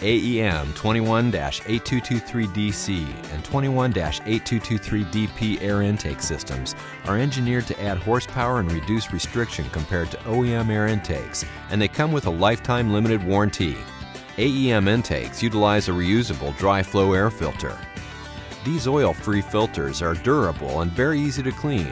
AEM 21-8223DC and 21-8223DP air intake systems are engineered to add horsepower and reduce restriction compared to OEM air intakes, and they come with a lifetime limited warranty. AEM intakes utilize a reusable dry flow air filter. These oil-free filters are durable and very easy to clean.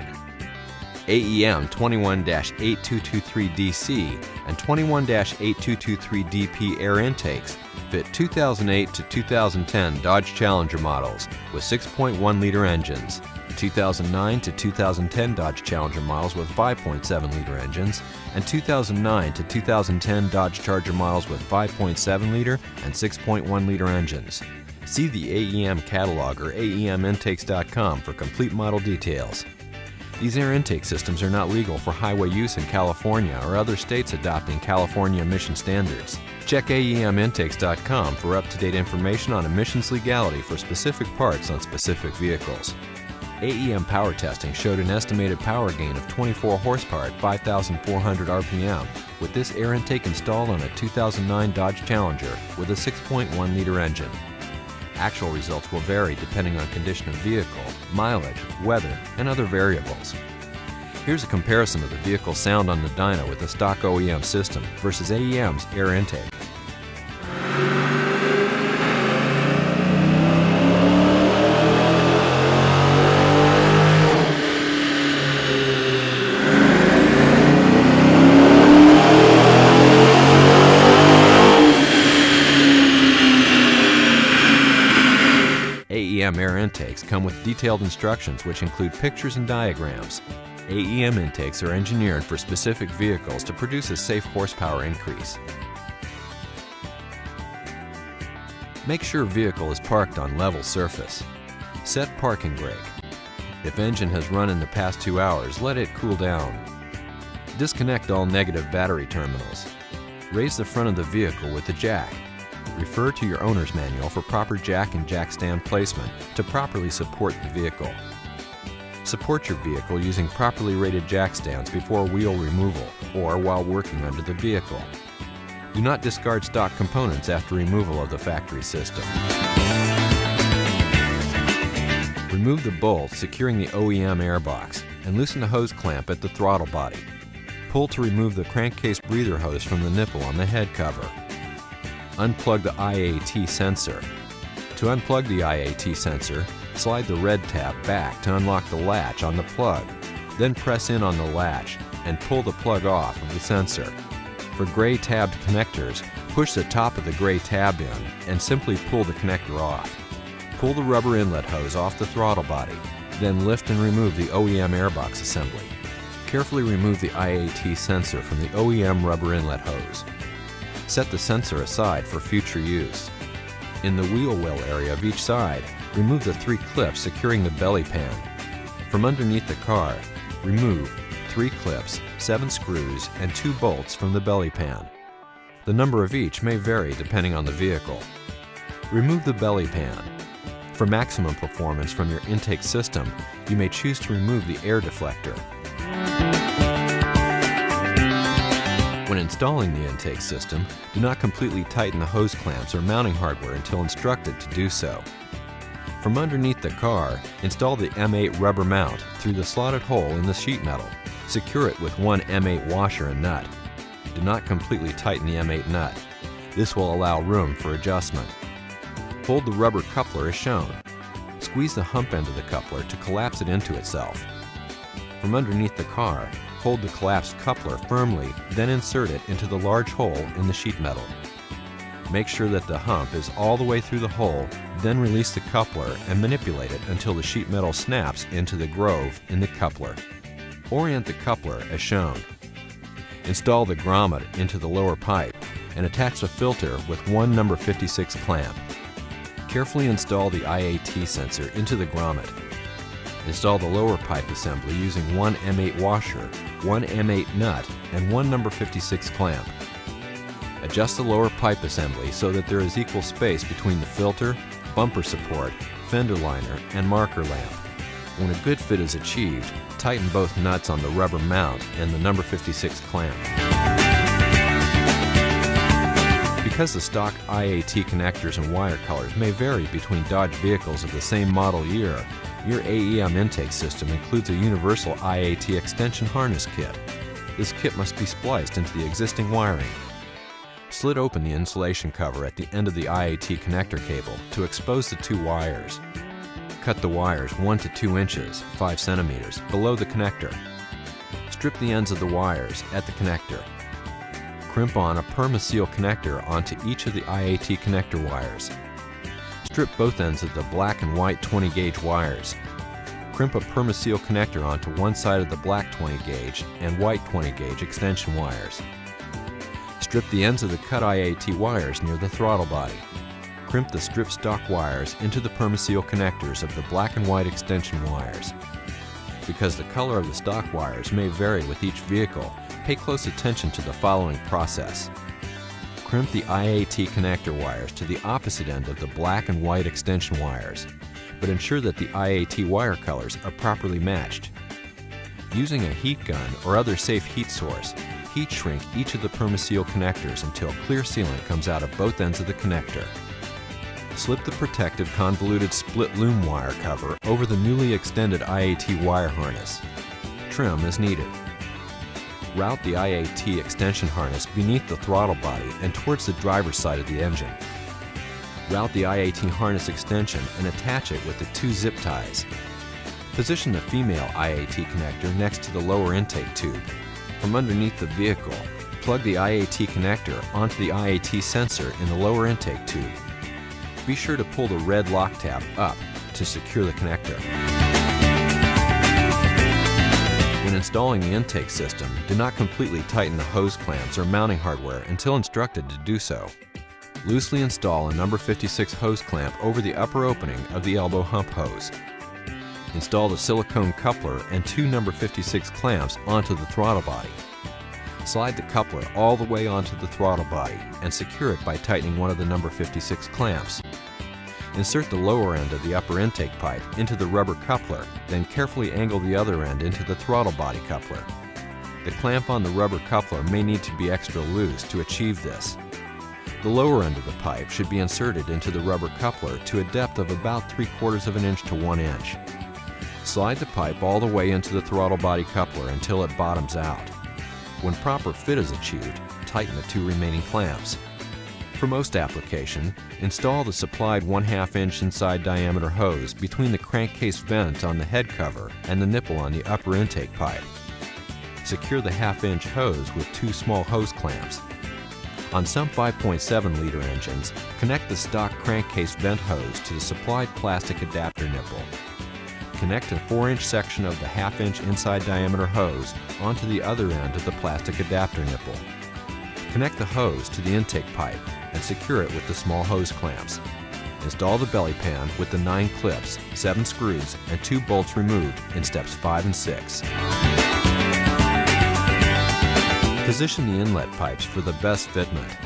AEM 21-8223DC and 21-8223DP air intakes fit 2008 to 2010 Dodge Challenger models with 6.1-liter engines, 2009 to 2010 Dodge Challenger models with 5.7-liter engines, and 2009 to 2010 Dodge Charger models with 5.7-liter and 6.1-liter engines. See the AEM catalog or aemintakes.com for complete model details. These air intake systems are not legal for highway use in California or other states adopting California emission standards. Check aemintakes.com for up-to-date information on emissions legality for specific parts on specific vehicles. AEM power testing showed an estimated power gain of 24 horsepower at 5,400 RPM with this air intake installed on a 2009 Dodge Challenger with a 6.1-liter engine. Actual results will vary depending on condition of vehicle, mileage, weather, and other variables. Here's a comparison of the vehicle sound on the dyno with the stock OEM system versus AEM's air intake. AEM air intakes come with detailed instructions which include pictures and diagrams. AEM intakes are engineered for specific vehicles to produce a safe horsepower increase. Make sure vehicle is parked on level surface. Set parking brake. If engine has run in the past 2 hours, let it cool down. Disconnect all negative battery terminals. Raise the front of the vehicle with the jack. Refer to your owner's manual for proper jack and jack stand placement to properly support the vehicle. Support your vehicle using properly rated jack stands before wheel removal or while working under the vehicle. Do not discard stock components after removal of the factory system. Remove the bolt securing the OEM airbox and loosen the hose clamp at the throttle body. Pull to remove the crankcase breather hose from the nipple on the head cover. Unplug the IAT sensor. To unplug the IAT sensor, slide the red tab back to unlock the latch on the plug. Then press in on the latch and pull the plug off of the sensor. For gray tabbed connectors, push the top of the gray tab in and simply pull the connector off. Pull the rubber inlet hose off the throttle body, then lift and remove the OEM airbox assembly. Carefully remove the IAT sensor from the OEM rubber inlet hose. Set the sensor aside for future use. In the wheel well area of each side, remove the 3 clips securing the belly pan. From underneath the car, remove 3 clips, 7 screws, and 2 bolts from the belly pan. The number of each may vary depending on the vehicle. Remove the belly pan. For maximum performance from your intake system, you may choose to remove the air deflector. When installing the intake system, do not completely tighten the hose clamps or mounting hardware until instructed to do so. From underneath the car, install the M8 rubber mount through the slotted hole in the sheet metal. Secure it with one M8 washer and nut. Do not completely tighten the M8 nut. This will allow room for adjustment. Hold the rubber coupler as shown. Squeeze the hump end of the coupler to collapse it into itself. From underneath the car, hold the collapsed coupler firmly, then insert it into the large hole in the sheet metal. Make sure that the hump is all the way through the hole, then release the coupler and manipulate it until the sheet metal snaps into the groove in the coupler. Orient the coupler as shown. Install the grommet into the lower pipe and attach the filter with one number 56 clamp. Carefully install the IAT sensor into the grommet. Install the lower pipe assembly using one M8 washer, one M8 nut, and one number 56 clamp. Adjust the lower pipe assembly so that there is equal space between the filter, bumper support, fender liner, and marker lamp. When a good fit is achieved, tighten both nuts on the rubber mount and the number 56 clamp. Because Because the stock IAT connectors and wire colors may vary between Dodge vehicles of the same model year, your AEM intake system includes a universal IAT extension harness kit. This kit must be spliced into the existing wiring. Slit open the insulation cover at the end of the IAT connector cable to expose the two wires. Cut the wires 1 to 2 inches, 5 centimeters, below the connector. Strip the ends of the wires at the connector. Crimp on a PermaSeal connector onto each of the IAT connector wires. Strip both ends of the black and white 20 gauge wires. Crimp a PermaSeal connector onto one side of the black 20 gauge and white 20 gauge extension wires. Strip the ends of the cut IAT wires near the throttle body. Crimp the stripped stock wires into the PermaSeal connectors of the black and white extension wires. Because the color of the stock wires may vary with each vehicle, pay close attention to the following process. Crimp the IAT connector wires to the opposite end of the black and white extension wires, but ensure that the IAT wire colors are properly matched. Using a heat gun or other safe heat source, heat shrink each of the PermaSeal connectors until clear sealant comes out of both ends of the connector. Slip the protective convoluted split loom wire cover over the newly extended IAT wire harness. Trim as needed. Route the IAT extension harness beneath the throttle body and towards the driver's side of the engine. Route the IAT harness extension and attach it with the 2 zip ties. Position the female IAT connector next to the lower intake tube. From underneath the vehicle, plug the IAT connector onto the IAT sensor in the lower intake tube. Be sure to pull the red lock tab up to secure the connector. When installing the intake system, do not completely tighten the hose clamps or mounting hardware until instructed to do so. Loosely install a number 56 hose clamp over the upper opening of the elbow hump hose. Install the silicone coupler and 2 number 56 clamps onto the throttle body. Slide the coupler all the way onto the throttle body and secure it by tightening one of the number 56 clamps. Insert the lower end of the upper intake pipe into the rubber coupler, then carefully angle the other end into the throttle body coupler. The clamp on the rubber coupler may need to be extra loose to achieve this. The lower end of the pipe should be inserted into the rubber coupler to a depth of about 3/4 of an inch to 1 inch. Slide the pipe all the way into the throttle body coupler until it bottoms out. When proper fit is achieved, tighten the 2 remaining clamps. For most application, install the supplied 1/2 inch inside diameter hose between the crankcase vent on the head cover and the nipple on the upper intake pipe. Secure the 1/2 inch hose with 2 small hose clamps. On some 5.7 liter engines, connect the stock crankcase vent hose to the supplied plastic adapter nipple. Connect a 4-inch section of the 1/2 inch inside diameter hose onto the other end of the plastic adapter nipple. Connect the hose to the intake pipe and secure it with the small hose clamps. Install the belly pan with the 9 clips, 7 screws, and 2 bolts removed in steps 5 and 6. Position the inlet pipes for the best fitment.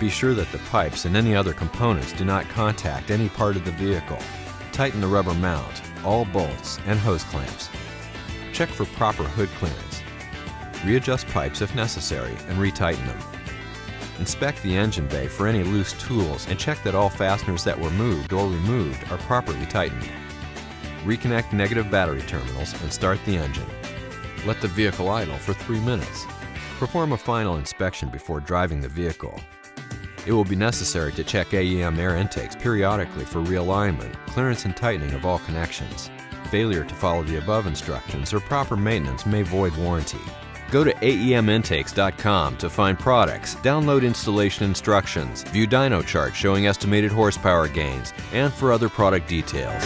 Be sure that the pipes and any other components do not contact any part of the vehicle. Tighten the rubber mount, all bolts, and hose clamps. Check for proper hood clearance. Readjust pipes if necessary and retighten them. Inspect the engine bay for any loose tools and check that all fasteners that were moved or removed are properly tightened. Reconnect negative battery terminals and start the engine. Let the vehicle idle for 3 minutes. Perform a final inspection before driving the vehicle. It will be necessary to check AEM air intakes periodically for realignment, clearance and tightening of all connections. Failure to follow the above instructions or proper maintenance may void warranty. Go to AEMintakes.com to find products, download installation instructions, view dyno charts showing estimated horsepower gains, and for other product details.